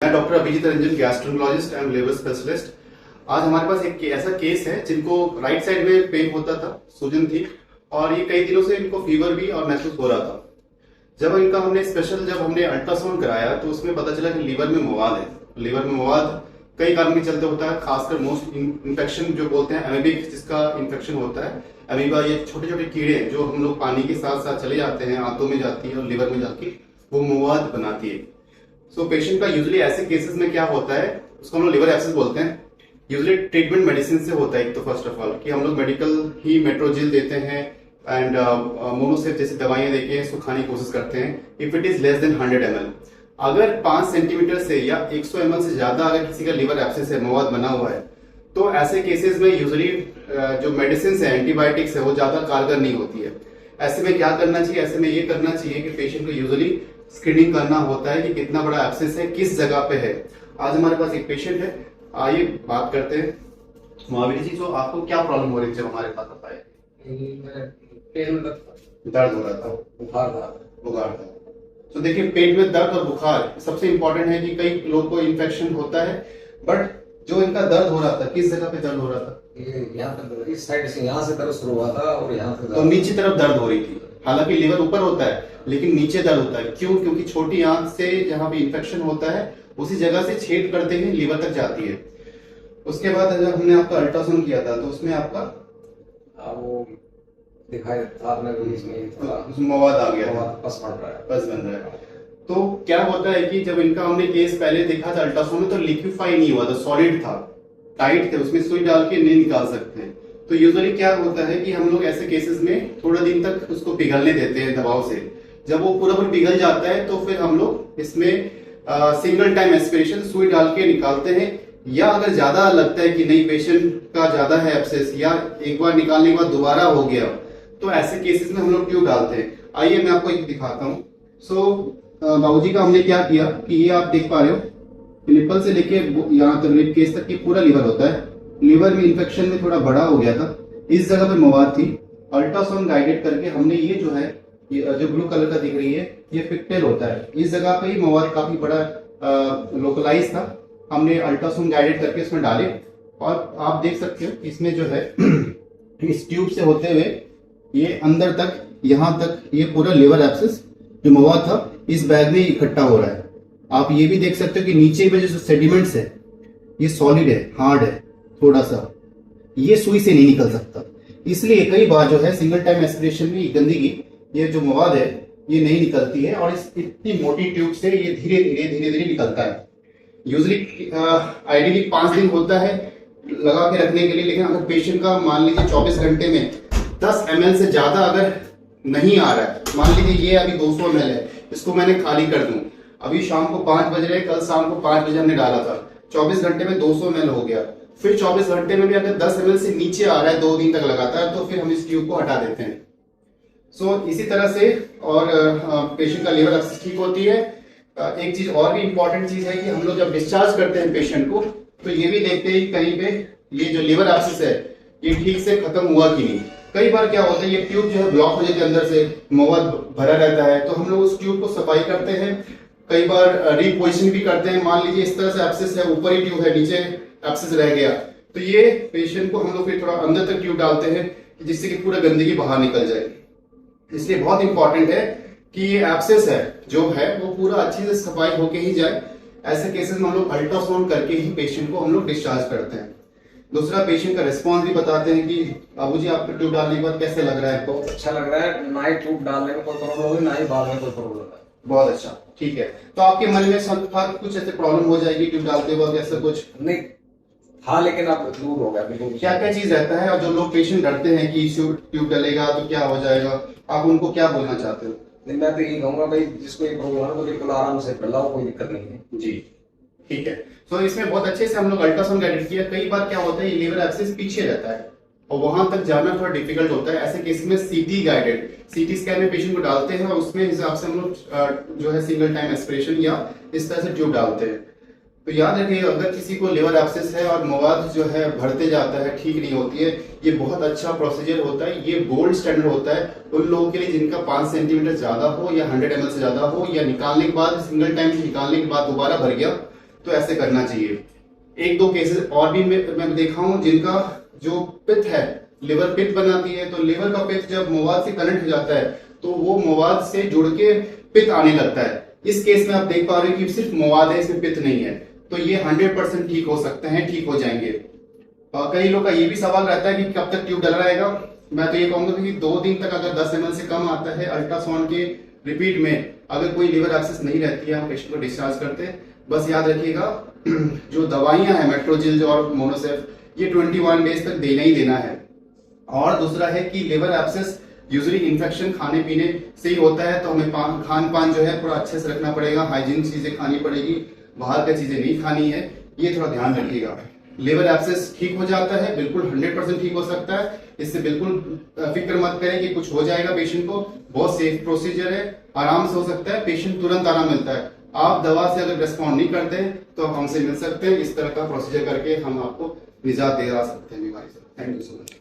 मैं doctor Abhijit Ranjan, gastroenterologist and liver specialist. आज हमारे पास एक ऐसा केस है जिनको राइट साइड में पेन होता था, सूजन थी और ये कई दिनों से इनको फीवर भी और महसूस हो रहा था। जब हमने अल्ट्रासाउंड कराया तो उसमें पता चला कि लीवर में मवाद है। लीवर में मवाद कई कारण के चलते होता है, खासकर मोस्ट इन्फेक्शन जो बोलते हैं एमीबिक, जिसका इन्फेक्शन होता है। अमीबा ये छोटे छोटे कीड़े जो हम लोग पानी के साथ साथ चले जाते हैं, आंतों में जाती है और लिवर में जाके वो मवाद बनाती है। सो पेशेंट का यूजुअली ऐसे केसेस में क्या होता है, उसको हम लोग लिवर एब्सेस बोलते हैं। यूजुअली ट्रीटमेंट मेडिसिन से होता है। तो फर्स्ट ऑफ ऑल कि हम लोग मेडिकल ही मेट्रोजिल देते हैं एंड मोनोसेफ जैसी दवाइयां देके इसको खाने की कोशिश करते हैं if it is less than 100 ml। अगर 5 सेंटीमीटर से या 100 ml से ज्यादा अगर किसी का लिवर एब्सेस है, मवाद बना हुआ है, तो ऐसे केसेस में यूजुअली जो मेडिसिन है, एंटीबायोटिक्स है, वो ज्यादा कारगर नहीं होती है। ऐसे में क्या करना चाहिए? ऐसे में ये करना चाहिए कि पेशेंट को यूजुअली स्क्रीनिंग करना होता है कि कितना बड़ा एब्सेस है, किस जगह पे है। आज हमारे पास एक पेशेंट है, आइए बात करते हैं। महावीर जी, तो आपको क्या प्रॉब्लम हो रही थी जब हमारे पास आए? पेट में दर्द हो रहा था, बुखार था। तो देखिए, पेट में दर्द और बुखार सबसे इंपॉर्टेंट है कि कई लोग को इन्फेक्शन होता है, बट जो इनका दर्द हो रहा था, किस जगह पे दर्द हो रहा था? यहाँ पर इस साइड से, यहाँ से दर्द शुरू हुआ था और यहाँ से तो नीचे तरफ दर्द हो रही थी। हालांकि लिवर ऊपर होता है लेकिन नीचे दर्द होता है। क्यों? क्योंकि छोटी आंत से जहां भी इन्फेक्शन होता है उसी जगह से छेद करते ही लिवर तक जाती है। उसके बाद जब हमने आपका अल्ट्रासाउंड किया था तो उसमें आपका वो दिखाई आपने इसमें मवाद आ गया, पस पड़ रहा है, पस बन रहा है। तो क्या होता है कि जब इनका हमने केस पहले देखा था अल्ट्रासाउंड में, तो लिक्विफाई नहीं हुआ था, सॉलिड था, टाइट थे, उसमें सुई डाल के नहीं निकाल सकते। तो यूजुअली क्या होता है कि हम लोग ऐसे केसेस में थोड़ा दिन तक उसको पिघलने देते हैं दबाव से। जब वो पूरा पिघल जाता है तो फिर हम लोग इसमें सिंगल टाइम एस्पिरेशन सुई डाल के निकालते हैं। या अगर ज्यादा लगता है कि नहीं, पेशेंट का ज्यादा है एब्सेस या एक बार निकालने के बाद दोबारा हो गया, तो ऐसे केसेस में हम लोग ट्यूब डालते हैं। आइए मैं आपको एक दिखाता हूँ। बाबूजी का हमने क्या किया कि ये आप देख पा रहे हो, निप्पल से लेके यहाँ तक रिब केस तक की पूरा लिवर होता है। लिवर में इन्फेक्शन में थोड़ा बड़ा हो गया था, इस जगह पे मवाद थी। अल्ट्रासाउंड गाइडेड करके हमने ये जो है, ये जो ब्लू कलर का दिख रही है, ये पिक्टेल होता है। इस जगह पे ही मवाद काफी बड़ा लोकलाइज था। हमने अल्ट्रासाउंड गाइडेड करके इसमें डाले और आप देख सकते हो इसमें जो है इस ट्यूब से होते हुए ये अंदर तक, यहाँ तक ये पूरा लिवर एब्सेस जो मवाद था इस बैग में इकट्ठा हो रहा है। आप ये भी देख सकते हो कि नीचे में जो सेडिमेंट्स है ये सॉलिड है, हार्ड है, थोड़ा सा ये सुई से नहीं निकल सकता। इसलिए कई बार जो है सिंगल टाइम एस्पिरेशन में गंदगी, ये जो मवाद है ये नहीं निकलती है और इस इतनी मोटी ट्यूब से ये धीरे धीरे निकलता है। यूजुअली आइडियली 5 दिन होता है लगा के रखने के लिए, लेकिन अगर पेशेंट का मान लीजिए 24 घंटे में 10 ml से ज्यादा अगर नहीं आ रहा है, मान लीजिए ये अभी 200 ml है, इसको मैंने खाली कर दूं, अभी शाम को 5 बज रहे, कल शाम को 5 बजे हमने डाला था, 24 घंटे में 200 ml हो गया। फिर 24 घंटे में भी अगर 10 ml से नीचे आ रहा है 2 दिन तक लगातार, तो फिर हम इस ट्यूब को हटा देते हैं। इसी तरह से और पेशेंट का लिवर एब्सेस ठीक होती है। एक चीज और भी इंपॉर्टेंट चीज है कि हम लोग जब डिस्चार्ज करते हैं पेशेंट को, तो ये भी देखते हैं कहीं पे ये जो लिवर एब्सेस है ये ठीक से खत्म हुआ कि नहीं। कई बार क्या होता है, ये ट्यूब जो है ब्लॉक हो जाती है, अंदर से मवाद भरा रहता है, तो हम लोग उस ट्यूब को सफाई करते हैं। कई बार रीपोजिशन भी करते हैं। मान लीजिए इस तरह से एब्सेस है, ऊपर ही ट्यूब है, नीचे एब्सेस रह गया, तो ये पेशेंट को हम लोग फिर थोड़ा अंदर तक ट्यूब डालते हैं जिससे कि पूरा गंदगी बाहर निकल जाए। इसलिए बहुत इंपॉर्टेंट है कि ये एब्सेस है जो है वो पूरा अच्छे से सफाई होके ही जाए। ऐसे केसेस में हम लोग अल्ट्रासाउंड करके ही पेशेंट को हम लोग डिस्चार्ज करते हैं। दूसरा, पेशेंट का रिस्पॉन्स भी बताते हैं कि बाबूजी आपको ट्यूब डालने के बाद कैसे लग रहा है? आपको अच्छा लग रहा है, ना ही ट्यूब डालने में कोई प्रॉब्लम होगी, ना ही बाद में कोई प्रॉब्लम है। बहुत अच्छा, ठीक है। तो आपके मन में कुछ ऐसे प्रॉब्लम हो जाएगी ट्यूब डालते वक्त, ऐसा कुछ नहीं हाँ, लेकिन अब दूर हो गया बिल्कुल। क्या क्या चीज रहता है? और जो लोग पेशेंट डरते हैं कि ट्यूब डलेगा तो क्या हो जाएगा, आप उनको क्या बोलना चाहते हो? नहीं, मैं तो यही कहूंगा भाई, जिसको ये प्रॉब्लम है वो बिल्कुल आराम से फैलाओ, कोई दिक्कत नहीं है जी। ठीक है। तो इसमें बहुत अच्छे से हम लोग अल्ट्रासाउंड गाइडेड किया। कई बार क्या होता है, ये लिवर एब्सेस पीछे रहता है और वहां तक जाना थोड़ा डिफिकल्ट होता है। ऐसे केस में सीटी गाइडेड, सीटी स्कैन में पेशेंट को डालते हैं और उसमें हिसाब से हम लोग जो है सिंगल टाइम एस्पिरेशन या इस तरह से ट्यूब डालते हैं। तो याद रखिए, अगर किसी को लिवर एब्सेस है और मवाद जो है बढ़ते जाता है, ठीक नहीं होती है, ये बहुत अच्छा प्रोसीजर होता है। ये गोल्ड स्टैंडर्ड होता है उन लोगों के लिए जिनका 5 सेंटीमीटर ज्यादा हो या 100 ml से ज्यादा हो, या निकालने के बाद सिंगल टाइम निकालने के बाद दोबारा भर गया, तो ऐसे करना चाहिए। एक दो केसेस और भी मैं देखा हूं जिनका जो पित्त है, लिवर पित्त बनाती है, तो लिवर का पित्त जब मवाद से कनेक्ट हो जाता है तो वो मवाद से जुड़ के पित्त आने लगता है। इस केस में आप देख पा रहे हैं कि सिर्फ मवाद है, इसमें पित्त नहीं है, तो ये 100% ठीक हो सकते हैं, ठीक हो जाएंगे। कई लोग का ये भी सवाल रहता है कि कब तक ट्यूब डल रहेगा। मैं तो ये कहूंगा कि 2 दिन तक अगर 10 ml से कम आता है अल्ट्रासाउंड के रिपीट में, अगर कोई लिवर एक्सेस नहीं रहती है, हम पेशेंट को डिस्चार्ज करते हैं। बस याद रखिएगा जो दवाइयां हैं मेट्रोजिल और मोनोसेफ, ये 21 डेज तक देना ही देना है। और दूसरा है कि लिवर एब्सेस यूजुअली इन्फेक्शन खाने पीने से ही होता है, तो हमें खान पान जो है पूरा अच्छे से रखना पड़ेगा, हाइजीन चीजें खानी पड़ेगी, बाहर की चीजें नहीं खानी है, ये थोड़ा ध्यान रखिएगा। लिवर एब्सेस ठीक हो जाता है, बिल्कुल 100% ठीक हो सकता है, इससे बिल्कुल फिक्र मत करें कि कुछ हो जाएगा पेशेंट को। बहुत सेफ प्रोसीजर है, आराम से हो सकता है, पेशेंट तुरंत आराम मिलता है। आप दवा से अगर रिस्पॉन्ड नहीं करते तो आप हमसे मिल सकते हैं, इस तरह का प्रोसीजर करके हम आपको निजात दे सकते हैं बीमारी से। Thank you so much.